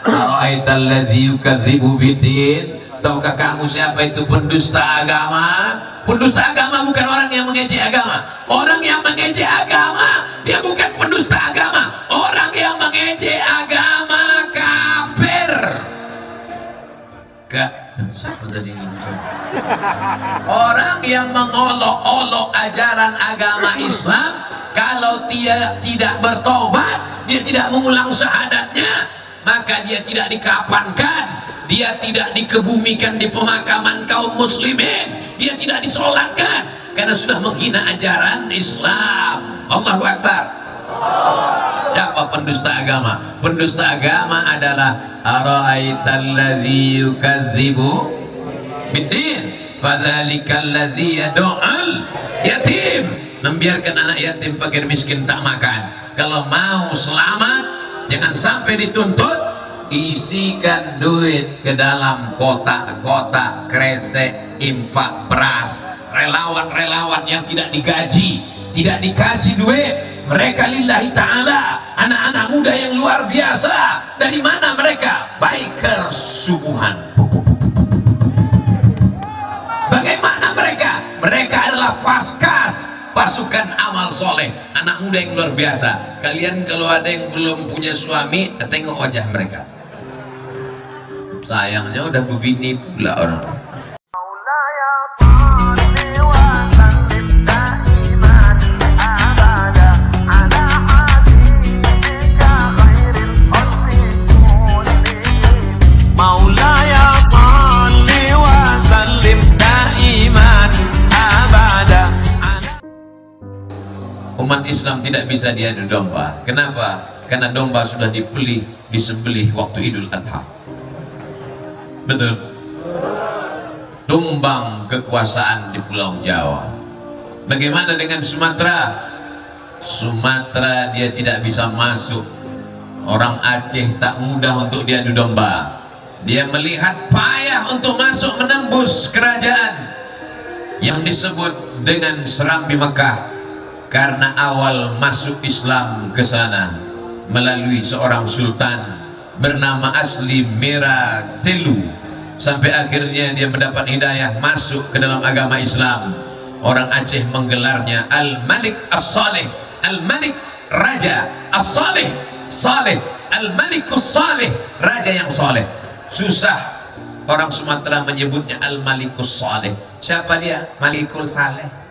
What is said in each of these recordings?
Ara'aital ladzi yukadzibu biddin, tahukah kamu siapa itu pendusta agama? Pendusta agama bukan orang yang mengejek agama. Orang yang mengejek agama dia bukan pendusta agama. Orang yang mengejek agama kafir. Siapa tadi ini? Orang yang mengolok-olok ajaran agama Islam, kalau dia tidak bertobat, dia tidak mengulang syahadatnya, maka dia tidak dikafankan, dia tidak dikebumikan di pemakaman kaum muslimin, dia tidak disolatkan karena sudah menghina ajaran Islam. Allahu Akbar. Siapa pendusta agama? Pendusta agama adalah ara'aital ladzi yukadzibu biddin fadzalikal ladzi yad'ul yatim, membiarkan anak yatim fakir miskin tak makan. Kalau mau selamat, jangan sampai dituntut, isikan duit ke dalam kotak-kotak kresek infak beras. Relawan-relawan yang tidak digaji, tidak dikasih duit, mereka lillahi ta'ala, anak-anak muda yang luar biasa. Dari mana mereka? Biker subuhan. Bagaimana mereka? Mereka adalah paskas, pasukan amal soleh, anak muda yang luar biasa. Kalian kalau ada yang belum punya suami, tengok wajah mereka. Sayangnya udah berbini pula orang. Umat Islam tidak bisa diadu domba. Kenapa? Karena domba sudah disembelih waktu Idul Adha. Betul. Tumbang kekuasaan di Pulau Jawa. Bagaimana dengan Sumatera? Sumatera dia tidak bisa masuk. Orang Aceh tak mudah untuk diadu domba. Dia melihat payah untuk masuk menembus kerajaan yang disebut dengan Serambi Mekah. Karena awal masuk Islam ke sana melalui seorang sultan bernama asli Mera Selu, sampai akhirnya dia mendapat hidayah masuk ke dalam agama Islam. Orang Aceh menggelarnya Al-Malik As-Saleh, Al-Malik Raja As-Saleh, Saleh, Al-Malikus Saleh, Raja yang soleh. Susah orang Sumatera menyebutnya Al-Malikus Saleh. Siapa dia? Malikul Saleh.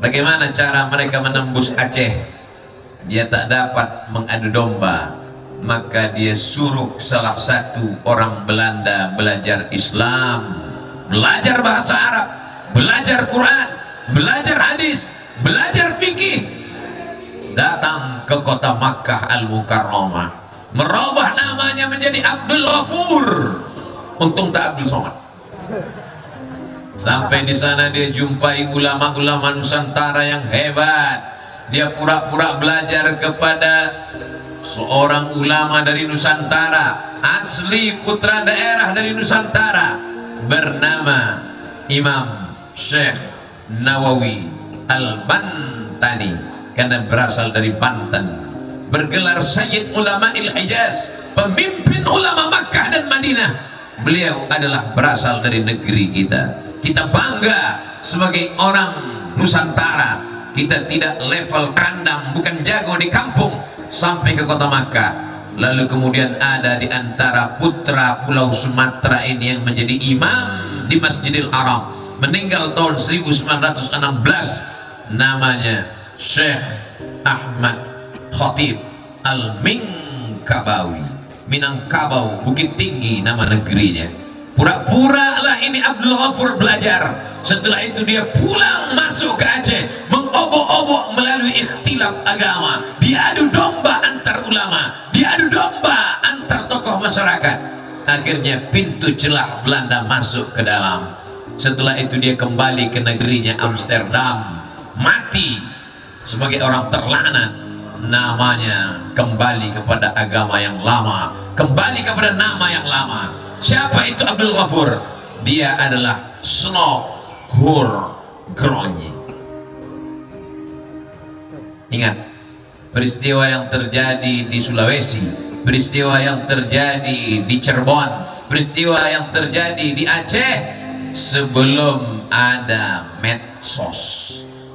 Bagaimana cara mereka menembus Aceh? Dia tak dapat mengadu domba, maka dia suruh salah satu orang Belanda belajar Islam, belajar bahasa Arab, belajar Quran, belajar hadis, belajar fikih. Datang ke kota Makkah Al-Mukarramah, merubah namanya menjadi Abdul Ghafur. Untung tak Abdul Somad. Sampai di sana dia jumpai ulama-ulama Nusantara yang hebat. Dia pura-pura belajar kepada seorang ulama dari Nusantara, asli putra daerah dari Nusantara, bernama Imam Syekh Nawawi Al-Bantani, karena berasal dari Banten. Bergelar Sayyid Ulama Il-Hijaz, pemimpin ulama Makkah dan Madinah. Beliau adalah berasal dari negeri kita. Kita bangga sebagai orang Nusantara. Kita tidak level kandang, bukan jago di kampung, sampai ke kota Makkah. Lalu kemudian ada di antara putra Pulau Sumatera ini yang menjadi imam di Masjidil Haram, meninggal tahun 1916, namanya Syekh Ahmad Khatib Al-Minkabawi, Minangkabau, Bukit Tinggi nama negerinya. Pura-pura lah ini Abdul Ghafur belajar. Setelah itu dia pulang masuk ke Aceh, mengobok-obok melalui ikhtilaf agama. Diadu domba antar ulama, diadu domba antar tokoh masyarakat. Akhirnya pintu celah Belanda masuk ke dalam. Setelah itu dia kembali ke negerinya Amsterdam, mati sebagai orang terlaknat. Namanya kembali kepada agama yang lama, kembali kepada nama yang lama. Siapa itu Abdul Ghafur? Dia adalah Snohur Gronyi. Ingat peristiwa yang terjadi di Sulawesi peristiwa yang terjadi di Cirebon, peristiwa yang terjadi di Aceh, sebelum ada medsos,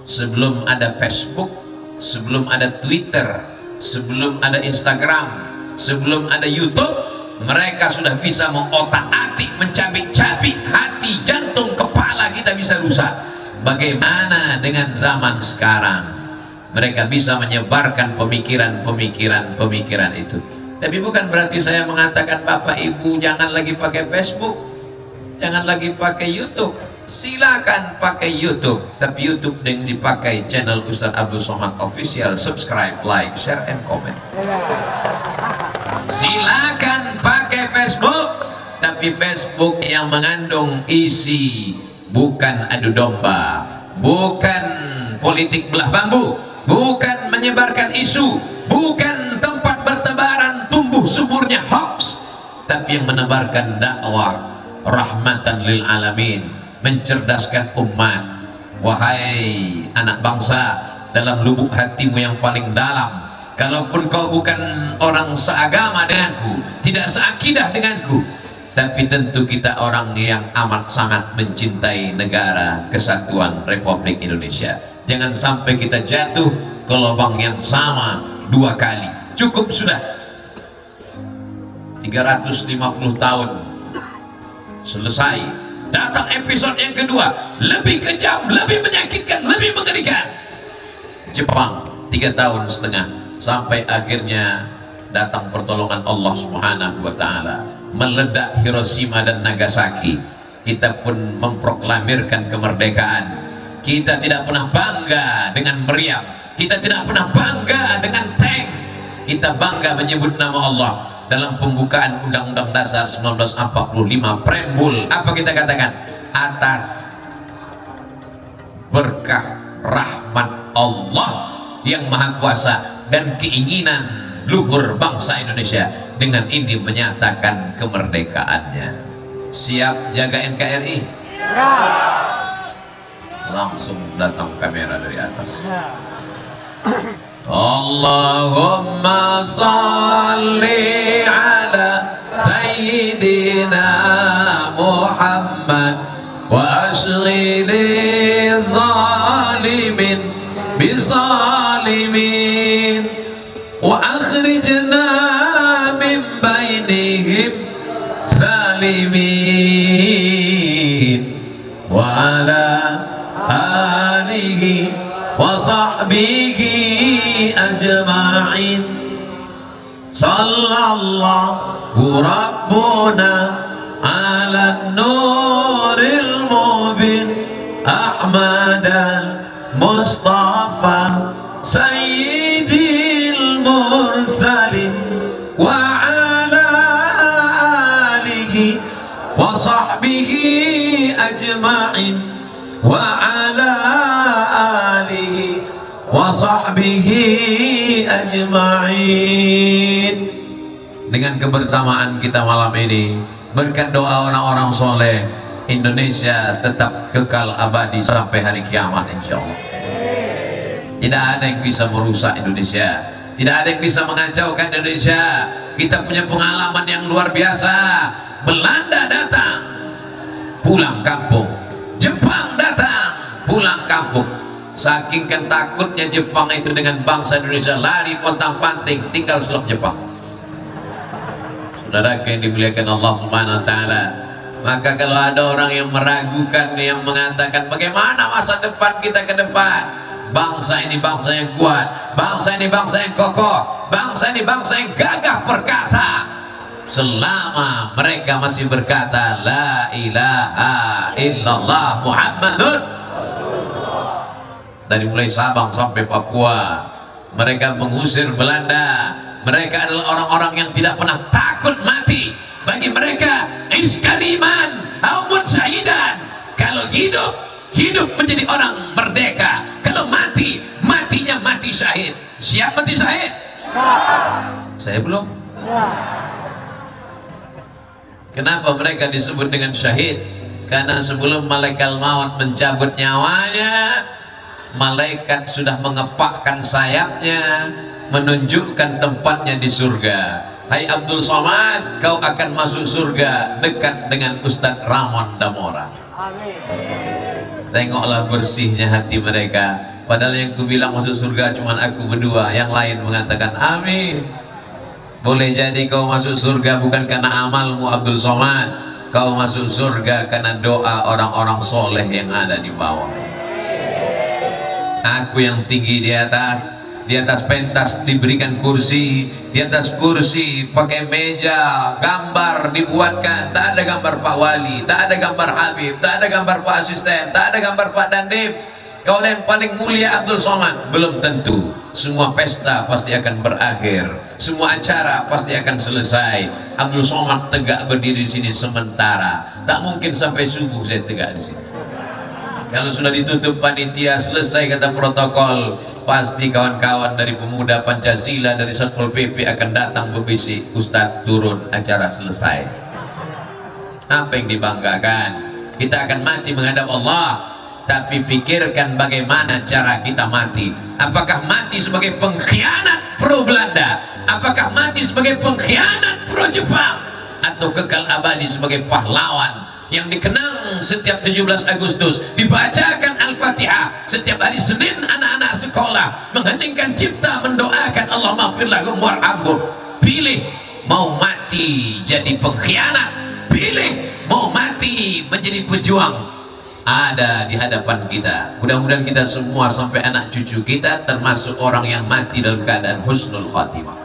sebelum ada Facebook, sebelum ada Twitter, sebelum ada Instagram, sebelum ada YouTube, mereka sudah bisa mengotak-atik, mencabik-cabik hati, jantung, kepala kita bisa rusak. Bagaimana dengan zaman sekarang? Mereka bisa menyebarkan pemikiran itu. Tapi bukan berarti saya mengatakan Bapak Ibu jangan lagi pakai Facebook, jangan lagi pakai YouTube. Silakan pakai YouTube, tapi YouTube yang dipakai channel Ustadz Abdul Somad Official. Subscribe, like, share, and comment. Silakan pakai Facebook, tapi Facebook yang mengandung isi bukan adu domba, bukan politik belah bambu, bukan menyebarkan isu, bukan tempat bertebaran tumbuh suburnya hoax, tapi yang menebarkan dakwah rahmatan lil alamin, mencerdaskan umat. Wahai anak bangsa, dalam lubuk hatimu yang paling dalam, kalaupun kau bukan orang seagama denganku, tidak seakidah denganku, tapi tentu kita orang yang amat sangat mencintai negara kesatuan Republik Indonesia. Jangan sampai kita jatuh ke lubang yang sama dua kali. Cukup sudah. 350 tahun selesai. Datang episode yang kedua, lebih kejam, lebih menyakitkan, lebih mengerikan. Jepang 3 tahun setengah, sampai akhirnya datang pertolongan Allah Subhanahu wa Ta'ala, meledak Hiroshima dan Nagasaki. Kita pun memproklamirkan kemerdekaan. Kita tidak pernah bangga dengan meriam, kita tidak pernah bangga dengan tank. Kita bangga menyebut nama Allah dalam pembukaan Undang-Undang Dasar 1945 preambul. Apa kita katakan? Atas berkah rahmat Allah yang Maha Kuasa dan keinginan luhur bangsa Indonesia, dengan ini menyatakan kemerdekaannya. Siap jaga NKRI? Ya. Langsung datang kamera dari atas. Allahumma salli ala Sayyidina Muhammad wa ashghili zalimin bisalimin wa akhrijna min bainihim salimin wa ala alihi wa sahbihi ajma'in. Sallallahu rabbuna ala nuril mubin Ahmad al-Mustafa sayyidil mursalin wa ala alihi wa sahbihi ajma'in wa ala alihi wa sahbihi ajma'in. Dengan kebersamaan kita malam ini, berkat doa orang-orang soleh, Indonesia tetap kekal abadi sampai hari kiamat insyaallah. Tidak ada yang bisa merusak Indonesia, tidak ada yang bisa mengacaukan Indonesia. Kita punya pengalaman yang luar biasa. Belanda datang, pulang kampung. Jepang datang, pulang kampung. Saking kan takutnya Jepang itu dengan bangsa Indonesia, lari pontang-panting, tinggal selok Jepang. Saudara yang dimuliakan Allah Subhanahu wa Ta'ala, maka kalau ada orang yang meragukan, yang mengatakan bagaimana masa depan kita ke depan, bangsa ini bangsa yang kuat, bangsa ini bangsa yang kokoh, bangsa ini bangsa yang gagah perkasa, selama mereka masih berkata la ilaha illallah Muhammadun. Dari mulai Sabang sampai Papua, mereka mengusir Belanda. Mereka adalah orang-orang yang tidak pernah takut mati. Bagi mereka iskariman aumun syahidan. Kalau hidup, hidup menjadi orang merdeka. Kalau mati, matinya mati syahid. Siap mati syahid? Saya belum. Kenapa mereka disebut dengan syahid? Karena sebelum malaikat maut mencabut nyawanya, malaikat sudah mengepakkan sayapnya, menunjukkan tempatnya di surga. Hai Abdul Somad, kau akan masuk surga dekat dengan Ustadz Ramon Damora. Amin. Tengoklah bersihnya hati mereka. Padahal yang ku bilang masuk surga cuma aku berdua, yang lain mengatakan amin. Boleh jadi kau masuk surga bukan karena amalmu Abdul Somad, kau masuk surga karena doa orang-orang soleh yang ada di bawah. Aku yang tinggi di atas pentas diberikan kursi, di atas kursi pakai meja, gambar dibuatkan, tak ada gambar Pak Wali, tak ada gambar Habib, tak ada gambar Pak Asisten, tak ada gambar Pak Dandim. Kau yang paling mulia Abdul Somad. Belum tentu. Semua pesta pasti akan berakhir, semua acara pasti akan selesai. Abdul Somad tegak berdiri di sini sementara, tak mungkin sampai subuh saya tegak di sini. Kalau sudah ditutup panitia, selesai kata protokol, pasti kawan-kawan dari pemuda Pancasila, dari Satpol PP akan datang berbisik, Ustadz turun, acara selesai. Apa yang dibanggakan? Kita akan mati menghadap Allah, tapi pikirkan bagaimana cara kita mati. Apakah mati sebagai pengkhianat pro Belanda? Apakah mati sebagai pengkhianat pro Jepang? Atau kekal abadi sebagai pahlawan yang dikenang setiap 17 Agustus, dibacakan Al-Fatihah setiap hari Senin, anak-anak sekolah mengheningkan cipta, mendoakan Allah maghfir lahum warhamhum. Pilih mau mati jadi pengkhianat, pilih mau mati menjadi pejuang. Ada di hadapan kita. Mudah-mudahan kita semua sampai anak cucu kita termasuk orang yang mati dalam keadaan husnul khatimah.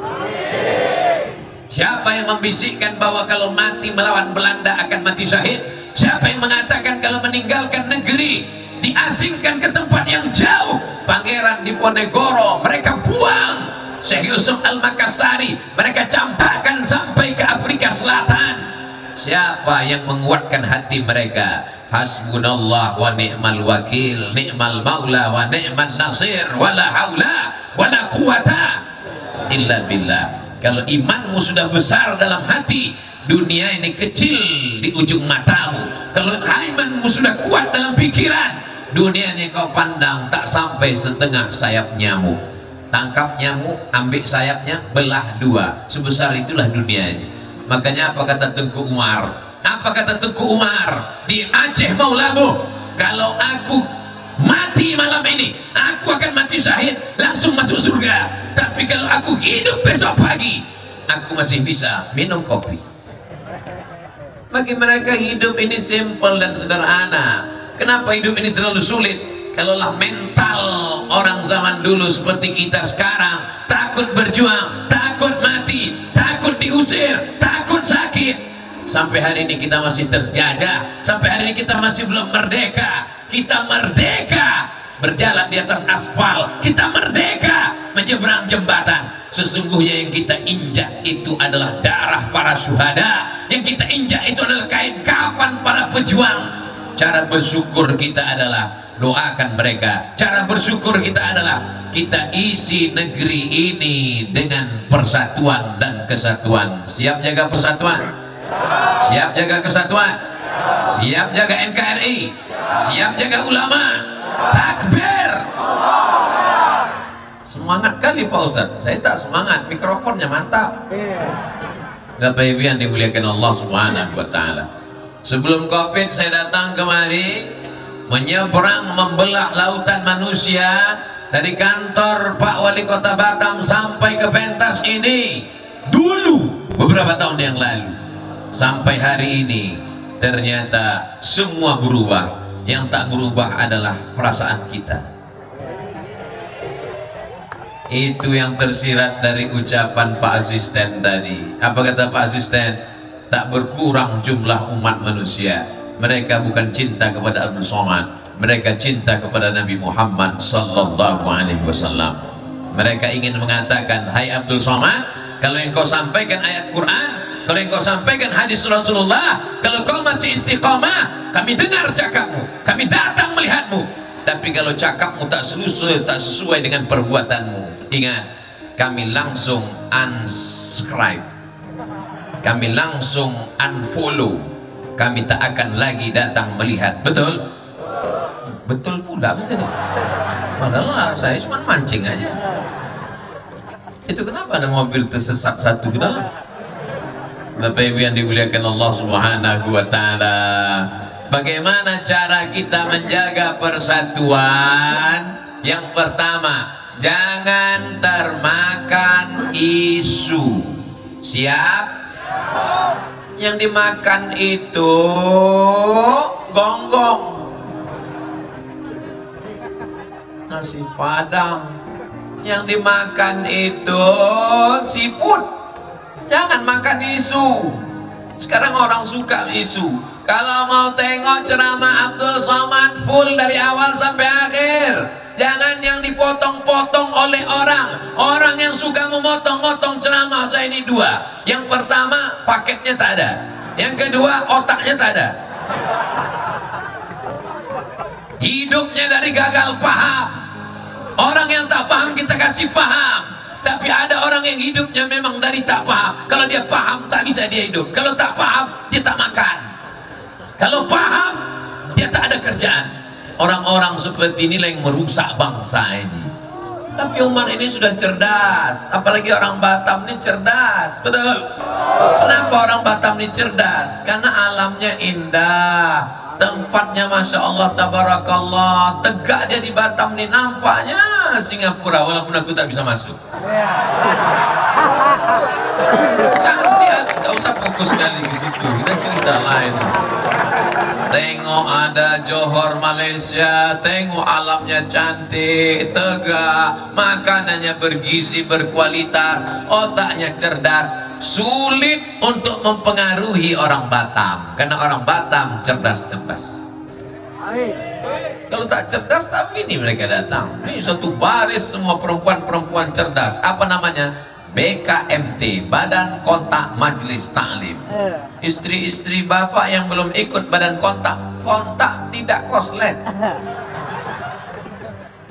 Siapa yang membisikkan bahwa kalau mati melawan Belanda akan mati syahid? Siapa yang mengatakan kalau meninggalkan negeri, diasingkan ke tempat yang jauh? Pangeran Diponegoro mereka buang, Syekh Yusuf Al-Makassari mereka campakkan sampai ke Afrika Selatan. Siapa yang menguatkan hati mereka? Hasbunallah wa ni'mal wakil, ni'mal maula wa ni'mal nasir, wala haula wala quwata illa billah. Kalau imanmu sudah besar dalam hati, dunia ini kecil di ujung matamu. Kalau imanmu sudah kuat dalam pikiran, dunia ini kau pandang tak sampai setengah sayap nyamuk. Tangkap nyamuk, ambil sayapnya, belah dua, sebesar itulah dunia ini. Makanya apa kata Tengku Umar? Apa kata Tengku Umar di Aceh mau labuh? Kalau aku mati malam ini, aku akan mati syahid, langsung masuk surga. Tapi kalau aku hidup besok pagi, aku masih bisa minum kopi. Bagi mereka hidup ini simple dan sederhana. Kenapa hidup ini terlalu sulit? Kalaulah mental orang zaman dulu seperti kita sekarang, takut berjuang, takut mati, takut diusir, takut sakit. Sampai hari ini kita masih terjajah, sampai hari ini kita masih belum merdeka. Kita merdeka berjalan di atas aspal, kita merdeka menyeberang jembatan. Sesungguhnya yang kita injak itu adalah darah para syuhada, yang kita injak itu adalah kain kafan para pejuang. Cara bersyukur kita adalah doakan mereka. Cara bersyukur kita adalah kita isi negeri ini dengan persatuan dan kesatuan. Siap jaga persatuan? Siap jaga kesatuan? Siap jaga NKRI? Siap jaga ulama? Takbir! Semangat kali Pak Ustadz. Saya tak semangat, mikrofonnya mantap. Bapak Ibu yang dimuliakan Allah Subhanahu wa Ta'ala, sebelum Covid saya datang kemari, menyeberang membelah lautan manusia dari kantor Pak Wali Kota Batam sampai ke pentas ini dulu beberapa tahun yang lalu. Sampai hari ini ternyata semua berubah. Yang tak berubah adalah perasaan kita. Itu yang tersirat dari ucapan Pak Asisten tadi. Apa kata Pak Asisten? Tak berkurang jumlah umat manusia. Mereka bukan cinta kepada Abdul Somad, mereka cinta kepada Nabi Muhammad sallallahu alaihi wasallam. Mereka ingin mengatakan, hai Abdul Somad, kalau yang kau sampaikan ayat Quran, kalau yang kau sampaikan hadis Rasulullah, kalau kau masih istiqamah, kami dengar cakapmu, kami datang melihatmu. Tapi kalau cakapmu tak sesuai dengan perbuatanmu, ingat, kami langsung unsubscribe, kami langsung unfollow, kami tak akan lagi datang melihat. Betul? Betul pula, betul. Padahal saya cuma mancing aja. Itu kenapa ada mobil tersesat satu ke dalam? Bapak Ibu yang dimuliakan Allah Subhanahu wa taala, bagaimana cara kita menjaga persatuan? Yang pertama, jangan termakan isu. Siap? Yang dimakan itu gonggong, nasi padang. Yang dimakan itu siput. Jangan makan isu. Sekarang orang suka isu. Kalau mau tengok ceramah Abdul Somad full dari awal sampai akhir. Jangan yang dipotong-potong oleh orang. Orang yang suka memotong-motong ceramah saya ini dua. Yang pertama, paketnya tak ada. Yang kedua, otaknya tak ada. Hidupnya dari gagal paham. Orang yang tak paham kita kasih paham. Tapi ada orang yang hidupnya memang dari tak paham. Kalau dia paham tak bisa dia hidup. Kalau tak paham dia tak makan. Kalau paham dia tak ada kerjaan. Orang-orang seperti inilah yang merusak bangsa ini. Tapi umat ini sudah cerdas. Apalagi orang Batam ini cerdas. Betul? Kenapa orang Batam ini cerdas? Karena alamnya indah, tempatnya Masya Allah tabarakallah. Tegak dia di Batam ini, nampaknya Singapura walaupun aku tak bisa masuk. Cantik, tak usah fokus sekali ke situ, kita cerita lain. Tengok ada Johor Malaysia, tengok alamnya cantik, tegak, makanannya bergizi, berkualitas, otaknya cerdas. Sulit untuk mempengaruhi orang Batam, karena orang Batam cerdas-cerdas. Kalau tak cerdas, tak begini mereka datang. Ini satu baris semua perempuan-perempuan cerdas. Apa namanya? BKMT, Badan Kontak Majelis Taklim. Istri-istri bapak yang belum ikut badan kontak tidak koslet.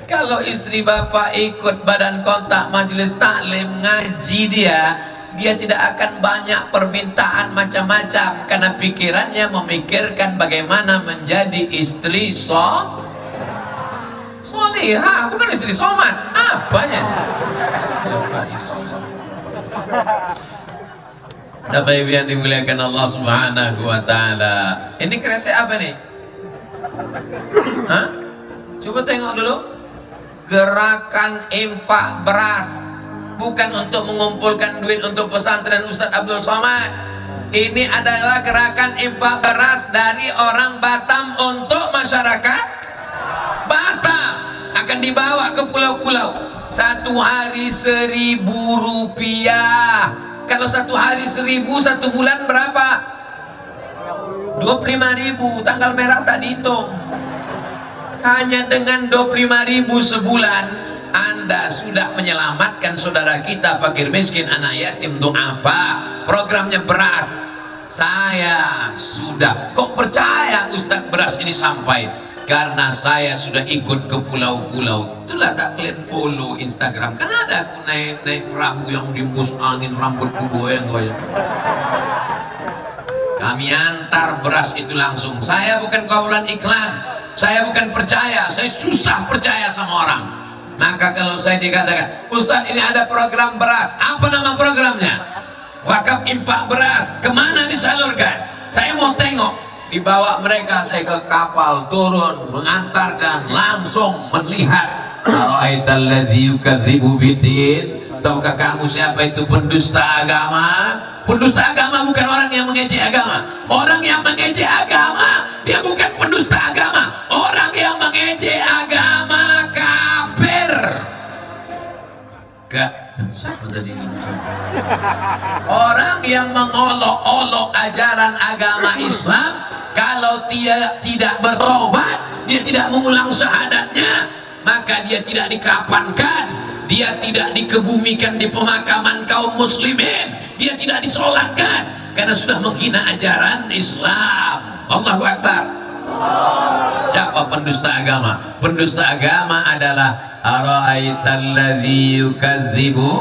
Kalau istri bapak ikut badan kontak Majelis Taklim, ngaji dia tidak akan banyak permintaan macam-macam, karena pikirannya memikirkan bagaimana menjadi istri solihah, bukan istri somat. Apanya? Bapak Ibu yang dimuliakan Allah Subhanahu wa taala. Ini kresek apa nih? Hah? Coba tengok dulu. Gerakan infak beras. Bukan untuk mengumpulkan duit untuk pesantren Ustadz Abdul Somad. Ini adalah gerakan infak beras dari orang Batam untuk masyarakat Batam. Akan dibawa ke pulau-pulau. Satu hari 1.000 rupiah. Kalau satu hari 1.000, satu bulan berapa? 25.000. Tanggal merah tak dihitung. Hanya dengan 25.000 sebulan, Anda sudah menyelamatkan saudara kita fakir miskin, anak yatim, du'afa. Programnya beras. Saya sudah, kok percaya Ustadz beras ini sampai? Karena saya sudah ikut ke pulau-pulau. Itulah tak kalian follow Instagram. Kan ada aku naik perahu yang diembus angin, rambutku goyang. Kami antar beras itu langsung. Saya bukan kawalan iklan. Saya bukan percaya. Saya susah percaya sama orang. Maka kalau saya dikatakan, Ustadz ini ada program beras. Apa nama programnya? Wakaf infak beras. Kemana disalurkan? Saya mau tengok. Dibawa mereka saya ke kapal, turun, mengantarkan, langsung melihat. Ara'aitalladzi yukadzibu biddin. Tahukah kamu siapa itu pendusta agama? Pendusta agama bukan orang yang mengejek agama. Orang yang mengejek agama, dia bukan pendusta agama. Orang yang mengejek agama kafir. Siapa tadi ini? Orang yang mengolok-olok ajaran agama Islam, kalau dia tidak bertobat, dia tidak mengulang syahadatnya, maka dia tidak dikafankan, dia tidak dikebumikan di pemakaman kaum muslimin, dia tidak disolatkan karena sudah menghina ajaran Islam. Allahu Akbar. Siapa pendusta agama? Pendusta agama adalah ara'aitalladzi yukadzibu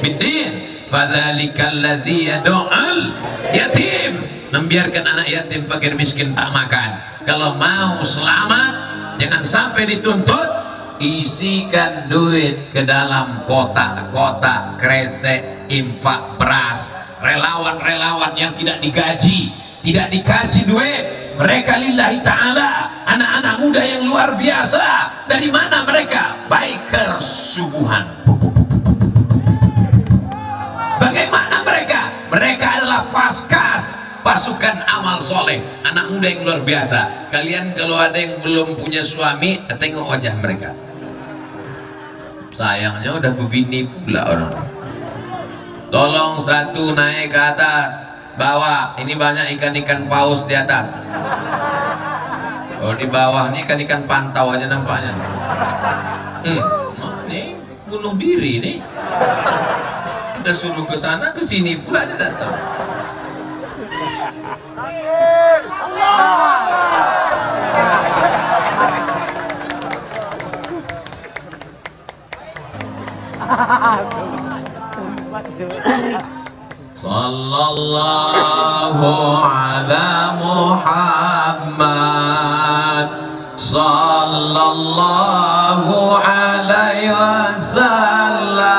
biddin fadzalikal-ladzi yad'ul yatim. Membiarkan anak yatim fakir miskin tak makan. Kalau mau selamat, jangan sampai dituntut. Isikan duit ke dalam kotak-kotak kresek infak beras. relawan-relawan yang tidak digaji, tidak dikasih duit, mereka lillahi ta'ala, anak-anak muda yang luar biasa. Dari mana mereka? Bikers subuhan. Bagaimana mereka? Mereka adalah paskas, pasukan amal soleh, anak muda yang luar biasa. Kalian kalau ada yang belum punya suami, tengok wajah mereka, sayangnya udah berbini pula orang. Tolong satu naik ke atas, bawa, ini banyak ikan-ikan paus di atas. Oh, di bawah ini ikan-ikan pantau aja nampaknya. Ini bunuh diri nih. Kita suruh ke sana ke sini pula dia datang. Sallallahu ala Muhammad, sallallahu alaihi wasallam,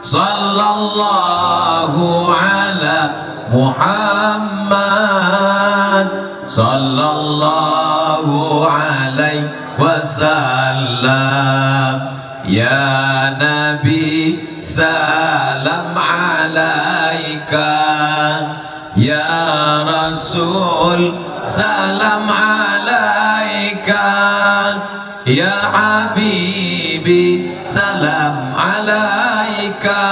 sallallahu ala Muhammad, sallallahu alaihi wasallam. Ya Nabi salam alaika, ya Rasul salam alaika, ya Habibi salam alaika,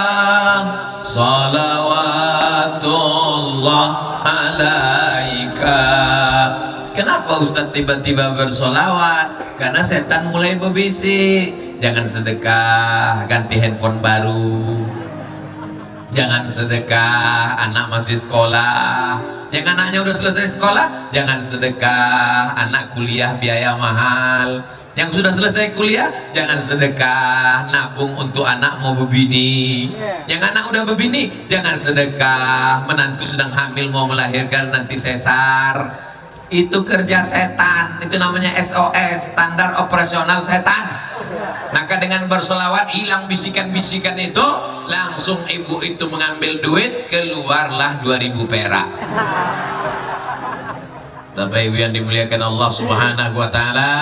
salawatullah alaika. Kenapa Ustadz tiba-tiba bersolawat? Karena setan mulai berbisik. Jangan sedekah ganti handphone baru, jangan sedekah anak masih sekolah, yang anaknya udah selesai sekolah, jangan sedekah anak kuliah biaya mahal, yang sudah selesai kuliah jangan sedekah nabung untuk anak mau berbini, yang anak udah berbini jangan sedekah menantu sedang hamil mau melahirkan nanti sesar. Itu kerja setan, itu namanya SOS, standar operasional setan. Maka dengan berselawat hilang bisikan-bisikan itu, langsung ibu itu mengambil duit, keluarlah 2000 perak. Bapak Ibu yang dimuliakan Allah Subhanahu wa taala,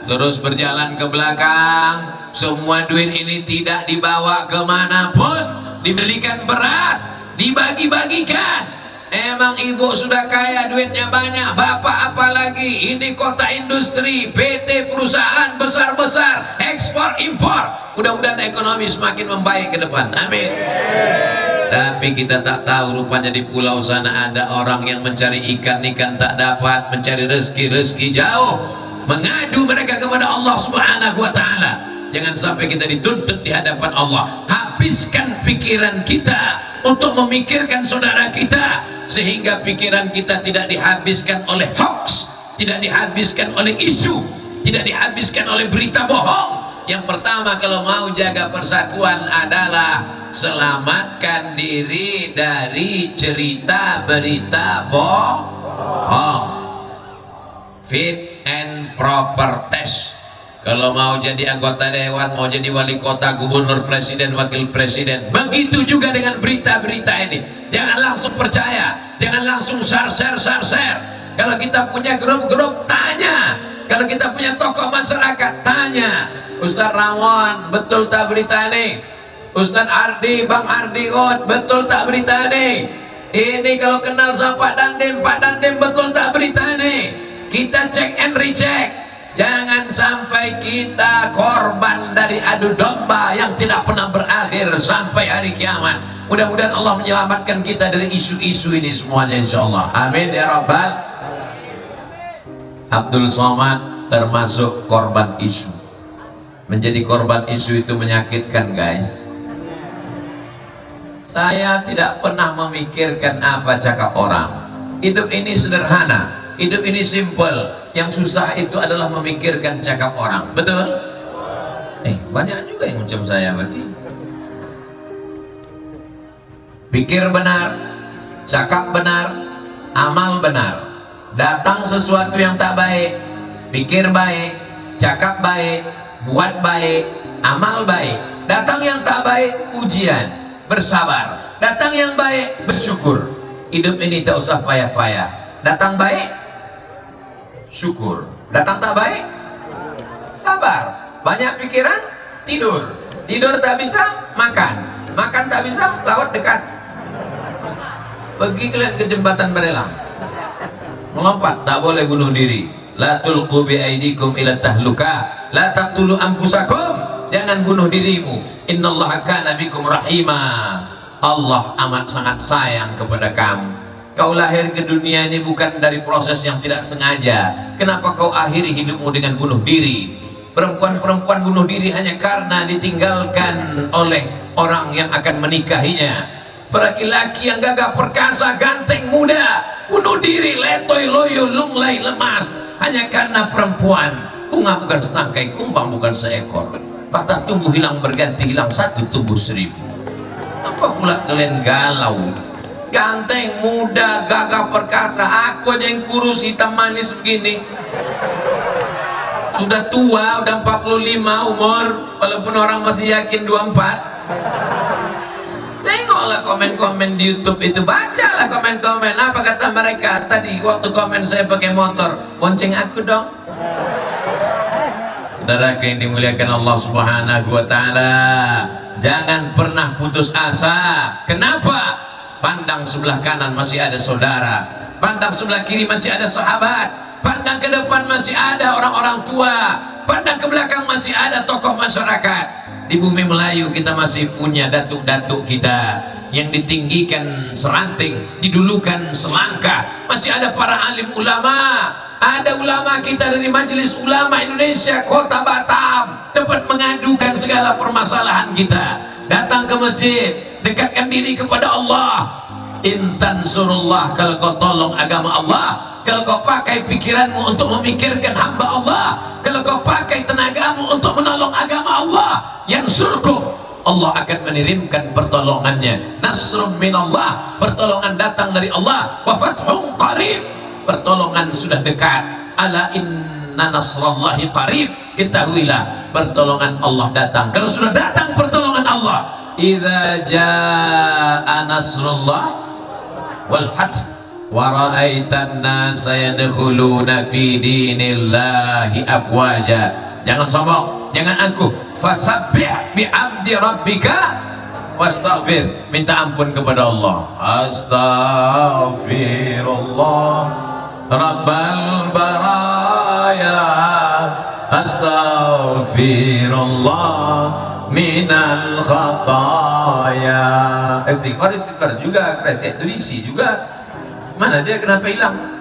terus berjalan ke belakang. Semua duit ini tidak dibawa kemanapun, dibelikan beras, dibagi-bagikan. Emang ibu sudah kaya, duitnya banyak, bapak apalagi, ini kota industri, PT perusahaan besar-besar, ekspor impor. Mudah-mudahan ekonomi semakin membaik ke depan, amin. Tapi kita tak tahu, rupanya di pulau sana ada orang yang mencari ikan tak dapat, mencari rezeki jauh, mengadu mereka kepada Allah Subhanahu wa taala. Jangan sampai kita dituntut di hadapan Allah. Habiskan pikiran kita untuk memikirkan saudara kita, sehingga pikiran kita tidak dihabiskan oleh hoax, tidak dihabiskan oleh isu, tidak dihabiskan oleh berita bohong. Yang pertama, kalau mau jaga persatuan adalah selamatkan diri dari cerita berita bohong. Fit and proper test. Kalau mau jadi anggota dewan, mau jadi wali kota, gubernur, presiden, wakil presiden, begitu juga dengan berita-berita ini. Jangan langsung percaya, jangan langsung share. Kalau kita punya grup-grup, tanya. Kalau kita punya tokoh masyarakat, tanya. Ustadz Ramon, betul tak berita ini? Ustadz Ardi, Bang Ardi, betul tak berita ini? Ini kalau kenal sama Pak Dandim, betul tak berita ini? Kita cek and recheck. Jangan sampai kita korban dari adu domba yang tidak pernah berakhir sampai hari kiamat. Mudah-mudahan Allah menyelamatkan kita dari isu-isu ini semuanya, insyaallah. Amin ya rabbal. Abdul Somad termasuk korban isu. Menjadi korban isu itu menyakitkan, guys. Saya tidak pernah memikirkan apa cakap orang. Hidup ini sederhana, hidup ini simple. Yang susah itu adalah memikirkan cakap orang. Betul? Banyak juga yang macam saya berarti. Pikir benar, cakap benar, amal benar. Datang sesuatu yang tak baik, pikir baik, cakap baik, buat baik, amal baik. Datang yang tak baik, ujian, bersabar. Datang yang baik, bersyukur. Hidup ini tak usah payah-payah. Datang baik, syukur. Datang tak baik, sabar. Banyak pikiran, tidur. Tidur tak bisa, makan. Makan tak bisa, laut dekat. Pergi kalian ke jembatan Barelang, melompat, tak boleh bunuh diri. La tulqu bi aidikum ila tahluka, la taqtulu anfusakum, jangan bunuh dirimu. Innallaha kana bikum rahima. Allah amat sangat sayang kepada kamu. Kau lahir ke dunia ini bukan dari proses yang tidak sengaja. Kenapa kau akhiri hidupmu dengan bunuh diri? Perempuan-perempuan bunuh diri hanya karena ditinggalkan oleh orang yang akan menikahinya. Laki-laki yang gagah perkasa, ganteng, muda, bunuh diri, letoy, loyo, lunglai, lemas, hanya karena perempuan. Bunga bukan setangkai, kumbang bukan seekor. Patah tumbuh hilang berganti, hilang satu tumbuh seribu. Apa pula kalian galau? Ganteng, muda, gagah perkasa, aku aja yang kurus, hitam manis begini. Sudah tua, udah 45 umur, walaupun orang masih yakin 24. Tengoklah komen-komen di YouTube itu, bacalah komen-komen. Apa kata mereka tadi waktu komen saya pakai motor? Bonceng aku dong. Saudara yang dimuliakan Allah Subhanahu wa taala, jangan pernah putus asa. Kenapa? Pandang sebelah kanan masih ada saudara, pandang sebelah kiri masih ada sahabat, pandang ke depan masih ada orang-orang tua, pandang ke belakang masih ada tokoh masyarakat. Di bumi Melayu kita masih punya datuk-datuk kita yang ditinggikan seranting, didulukan selangkah. Masih ada para alim ulama. Ada ulama kita dari Majelis Ulama Indonesia Kota Batam, dapat mengadukan segala permasalahan kita. Datang ke masjid, dekatkan diri kepada Allah. Intan surullah, kalau kau tolong agama Allah, kalau kau pakai pikiranmu untuk memikirkan hamba Allah, kalau kau pakai tenagamu untuk menolong agama Allah, yang surkum, Allah akan mengirimkan pertolongannya. Nasrum minallah, pertolongan datang dari Allah. Wa fathun qarib, pertolongan sudah dekat. Ala inna nasrallahi qarib, ketahuilah pertolongan Allah datang. Kalau sudah datang pertolongan Allah, idza jaa nasrullah wal fath wa ra'aitan nasa yadkhuluna fi dinillahi afwaja. Jangan sombong, jangan angkuh. Fasabbih bihamdi rabbika wastaghfir, minta ampun kepada Allah. Astaghfirullah rabbal baraya, astaghfirullah minal khataya. Istighfar juga, kresek itu isi juga. Mana dia, kenapa hilang?